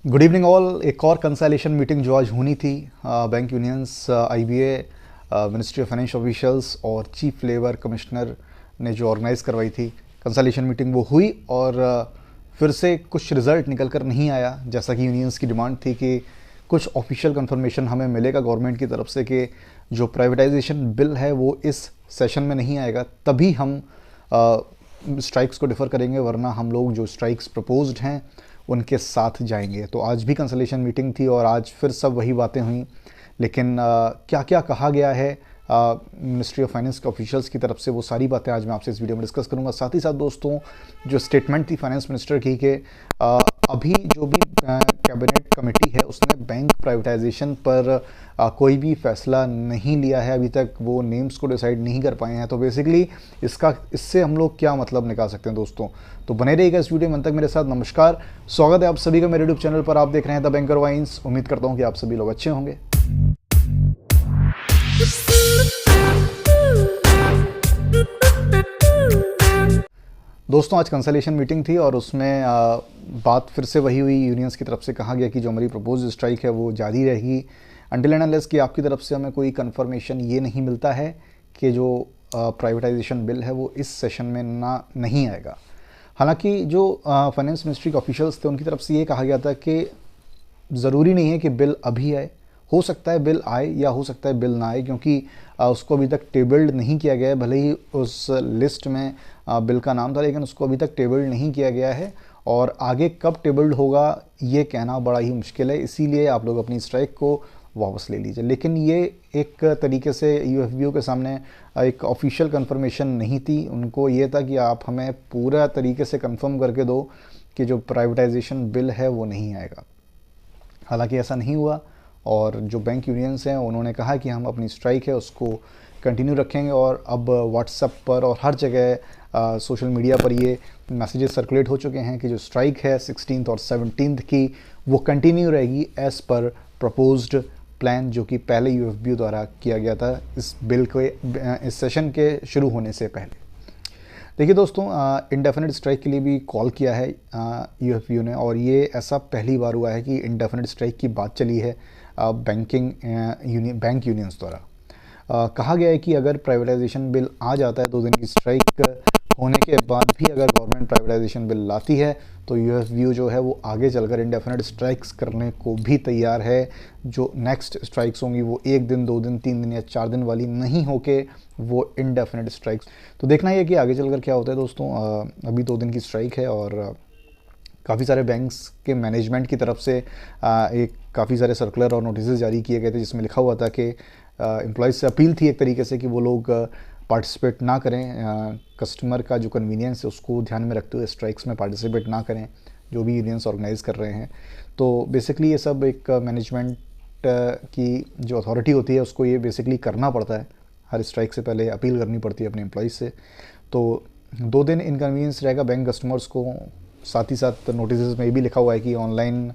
Good evening all. एक और consolation meeting जो आज होनी थी bank unions, IBA, ministry of finance officials और चीफ लेबर कमिश्नर ने जो ऑर्गेनाइज़ करवाई थी कंसलेशन मीटिंग, वो हुई और फिर से कुछ रिजल्ट निकल कर नहीं आया। जैसा कि यूनियंस की डिमांड थी कि कुछ ऑफिशियल कंफर्मेशन हमें मिलेगा गवर्नमेंट की तरफ से कि जो प्राइवेटाइजेशन बिल है वो इस सेशन में नहीं आएगा, तभी हम स्ट्राइक्स को डिफ़र करेंगे, वरना हम लोग जो स्ट्राइक्स प्रपोज्ड हैं उनके साथ जाएंगे। तो आज भी कंसलेशन मीटिंग थी और आज फिर सब वही बातें हुई, लेकिन क्या क्या कहा गया है मिनिस्ट्री ऑफ फाइनेंस के ऑफिशियल्स की तरफ से, वो सारी बातें आज मैं आपसे इस वीडियो में डिस्कस करूंगा। साथ ही साथ दोस्तों, जो स्टेटमेंट थी फाइनेंस मिनिस्टर की कि अभी जो भी कैबिनेट कमेटी है उसने बैंक प्राइवेटाइजेशन पर कोई भी फैसला नहीं लिया है अभी तक, वो नेम्स को डिसाइड नहीं कर पाए हैं। तो बेसिकली इससे हम लोग क्या मतलब निकाल सकते हैं दोस्तों, तो बने रहिएगा इस वीडियो में। अंत तक मेरे साथ नमस्कार, स्वागत है आप सभी का मेरे यूट्यूब चैनल पर। आप देख रहे हैं द बैंकर वाइन्स। उम्मीद करता हूँ कि आप सभी लोग अच्छे होंगे। दोस्तों, आज कंसलेशन मीटिंग थी और उसमें बात फिर से वही हुई। यूनियंस की तरफ से कहा गया कि जो हमारी प्रपोज स्ट्राइक है वो जारी रहेगी अनटिल एंड अनलेस कि आपकी तरफ से हमें कोई कंफर्मेशन ये नहीं मिलता है कि जो प्राइवेटाइजेशन बिल है वो इस सेशन में नहीं आएगा। हालांकि जो फाइनेंस मिनिस्ट्री के ऑफिशियल्स थे उनकी तरफ से ये कहा गया था कि ज़रूरी नहीं है कि बिल अभी आए, हो सकता है बिल आए या हो सकता है बिल ना आए, क्योंकि उसको अभी तक टेबल्ड नहीं किया गया है। भले ही उस लिस्ट में बिल का नाम था, लेकिन उसको अभी तक टेबल्ड नहीं किया गया है और आगे कब टेबल्ड होगा ये कहना बड़ा ही मुश्किल है। इसीलिए आप लोग अपनी स्ट्राइक को वापस ले लीजिए। लेकिन ये एक तरीके से यूएफबीओ के सामने एक ऑफिशियल कंफर्मेशन नहीं थी। उनको ये था कि आप हमें पूरा तरीके से कंफर्म करके दो कि जो प्राइवेटाइजेशन बिल है वो नहीं आएगा। हालांकि ऐसा नहीं हुआ और जो बैंक यूनियंस हैं उन्होंने कहा कि हम अपनी स्ट्राइक है उसको कंटिन्यू रखेंगे। और अब व्हाट्सएप पर और हर जगह सोशल मीडिया पर ये मैसेजेस सर्कुलेट हो चुके हैं कि जो स्ट्राइक है 16 और 17 की वो कंटिन्यू रहेगी एज़ पर प्रपोज्ड प्लान, जो कि पहले यूएफबीओ द्वारा किया गया था इस बिल के इस सेशन के शुरू होने से पहले। देखिए दोस्तों, इंडेफिनिट स्ट्राइक के लिए भी कॉल किया है यूएफबीओ ने, और ये ऐसा पहली बार हुआ है कि इंडेफिनिट स्ट्राइक की बात चली है बैंक यूनियंस द्वारा। कहा गया है कि अगर प्राइवेटाइजेशन बिल आ जाता है 2 दिन की स्ट्राइक होने के बाद भी अगर गवर्नमेंट प्राइवेटाइजेशन बिल लाती है तो यूएफबीओ जो है वो आगे चलकर इंडेफिनिट स्ट्राइक्स करने को भी तैयार है। जो नेक्स्ट स्ट्राइक्स होंगी वो 1 दिन, 2 दिन, 3 दिन या 4 दिन वाली नहीं होके वो इंडेफिनिट स्ट्राइक्स। तो देखना ही है कि आगे चलकर क्या होता है दोस्तों। अभी 2 दिन की स्ट्राइक है और काफ़ी सारे बैंक्स के मैनेजमेंट की तरफ से एक काफ़ी सारे सर्कुलर और नोटिस जारी किए गए थे जिसमें लिखा हुआ था कि एम्प्लॉयज़ से अपील थी एक तरीके से कि वो लोग पार्टिसिपेट ना करें, कस्टमर का जो कन्वीनियंस है उसको ध्यान में रखते हुए स्ट्राइक्स में पार्टिसिपेट ना करें जो भी यूनियंस ऑर्गेनाइज कर रहे हैं। तो बेसिकली ये सब एक मैनेजमेंट की जो अथॉरिटी होती है उसको ये बेसिकली करना पड़ता है। हर स्ट्राइक से पहले अपील करनी पड़ती है अपने एम्प्लॉयज़ से। तो 2 दिन इनकन्वीनियंस रहेगा बैंक कस्टमर्स को। साथ ही साथ नोटिस में ये भी लिखा हुआ है कि ऑनलाइन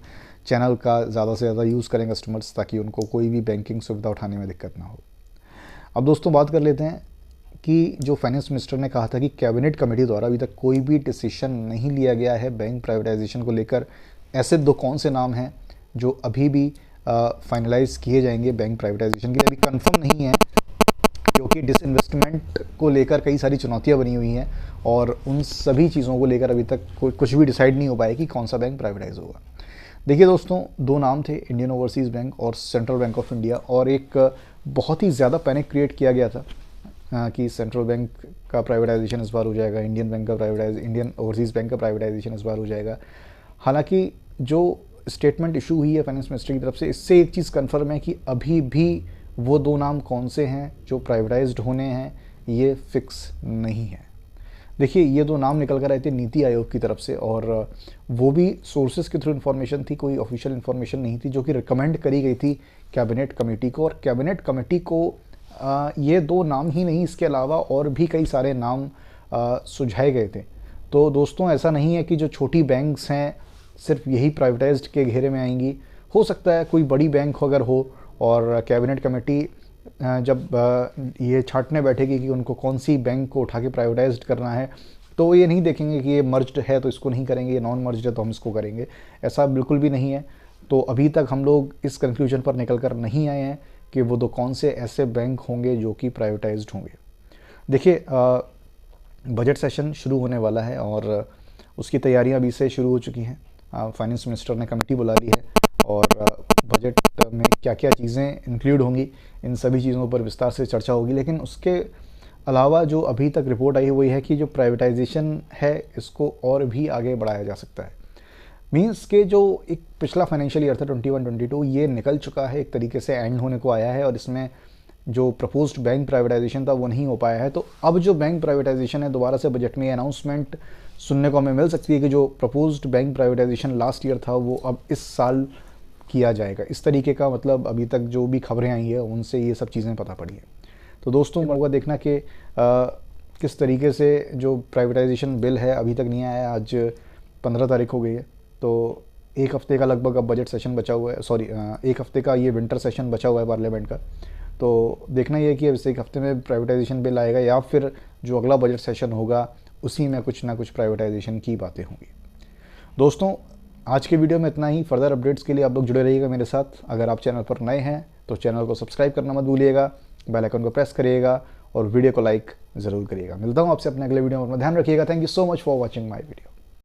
चैनल का ज़्यादा से ज़्यादा यूज़ करें कस्टमर्स, ताकि उनको कोई भी बैंकिंग सुविधा उठाने में दिक्कत ना हो। अब दोस्तों बात कर लेते हैं कि जो फाइनेंस मिनिस्टर ने कहा था कि कैबिनेट कमेटी द्वारा अभी तक कोई भी डिसीजन नहीं लिया गया है बैंक प्राइवेटाइजेशन को लेकर। ऐसे 2 कौन से नाम हैं जो अभी भी फाइनलाइज किए जाएंगे बैंक प्राइवेटाइजेशन के लिए, अभी कंफर्म नहीं है, क्योंकि डिसइन्वेस्टमेंट को लेकर कई सारी चुनौतियां बनी हुई हैं और उन सभी चीज़ों को लेकर अभी तक कुछ भी डिसाइड नहीं हो पाया कि कौन सा बैंक प्राइवेटाइज होगा। देखिए दोस्तों, 2 नाम थे, इंडियन ओवरसीज़ बैंक और सेंट्रल बैंक ऑफ इंडिया, और एक बहुत ही ज़्यादा पैनिक क्रिएट किया गया था कि सेंट्रल बैंक का प्राइवेटाइजेशन इस बार हो जाएगा, इंडियन ओवरसीज़ बैंक का प्राइवेटाइजेशन इस बार हो जाएगा। हालांकि जो स्टेटमेंट इशू हुई है फाइनेंस मिनिस्ट्री की तरफ से, इससे एक चीज़ कन्फर्म है कि अभी भी वो 2 नाम कौन से हैं जो प्राइवेटाइज्ड होने हैं ये फिक्स नहीं है। देखिए, ये 2 नाम निकल कर आए थे नीति आयोग की तरफ से, और वो भी सोर्सेज के थ्रू इन्फॉर्मेशन थी, कोई ऑफिशियल इन्फॉर्मेशन नहीं थी, जो कि रिकमेंड करी गई थी कैबिनेट कमेटी को। और कैबिनेट कमेटी को ये 2 नाम ही नहीं, इसके अलावा और भी कई सारे नाम सुझाए गए थे। तो दोस्तों, ऐसा नहीं है कि जो छोटी बैंक्स हैं सिर्फ यही प्राइवेटाइज्ड के घेरे में आएंगी। हो सकता है कोई बड़ी बैंक अगर हो और कैबिनेट कमेटी जब ये छांटने बैठेगी कि उनको कौन सी बैंक को उठा के प्राइवेटाइज्ड करना है, तो वो ये नहीं देखेंगे कि ये मर्ज्ड है तो इसको नहीं करेंगे, ये नॉन मर्ज्ड है तो हम इसको करेंगे। ऐसा बिल्कुल भी नहीं है। तो अभी तक हम लोग इस कंक्लूजन पर निकल कर नहीं आए हैं कि वो 2 कौन से ऐसे बैंक होंगे जो कि प्राइवेटाइज्ड होंगे। देखिए, बजट सेशन शुरू होने वाला है और उसकी तैयारियां अभी से शुरू हो चुकी हैं। फाइनेंस मिनिस्टर ने कमेटी बुला ली है और बजट में क्या क्या चीज़ें इंक्लूड होंगी, इन सभी चीज़ों पर विस्तार से चर्चा होगी। लेकिन उसके अलावा जो अभी तक रिपोर्ट आई है वो ये है कि जो प्राइवेटाइजेशन है इसको और भी आगे बढ़ाया जा सकता है। मीन्स के जो एक पिछला फाइनेंशियल ईयर था 21-22 ये निकल चुका है, एक तरीके से एंड होने को आया है और इसमें जो प्रपोज्ड बैंक प्राइवेटाइजेशन था वो नहीं हो पाया है। तो अब जो बैंक प्राइवेटाइजेशन है, दोबारा से बजट में अनाउंसमेंट सुनने को हमें मिल सकती है कि जो proposed bank privatisation last year था वो अब इस साल किया जाएगा। इस तरीके का मतलब अभी तक जो भी खबरें आई है उनसे ये सब चीज़ें पता पड़ी है। तो दोस्तों होगा देखना कि किस तरीके से जो प्राइवेटाइजेशन बिल है अभी तक नहीं आया। आज 15 तारीख हो गई है, तो एक हफ्ते का लगभग अब बजट सेशन बचा हुआ है, सॉरी एक हफ्ते का ये विंटर सेशन बचा हुआ है पार्लियामेंट का। तो देखना ये है कि अब इस एक हफ्ते में प्राइवेटाइजेशन बिल आएगा या फिर जो अगला बजट सेशन होगा उसी में कुछ ना कुछ प्राइवेटाइजेशन की बातें होंगी। दोस्तों आज के वीडियो में इतना ही। फर्दर अपडेट्स के लिए आप लोग जुड़े रहिएगा मेरे साथ। अगर आप चैनल पर नए हैं तो चैनल को सब्सक्राइब करना मत भूलिएगा, बेल आइकन को प्रेस करिएगा और वीडियो को लाइक ज़रूर करिएगा। मिलता हूँ आपसे अपने अगले वीडियो में। ध्यान रखिएगा। Thank you so much for watching my video.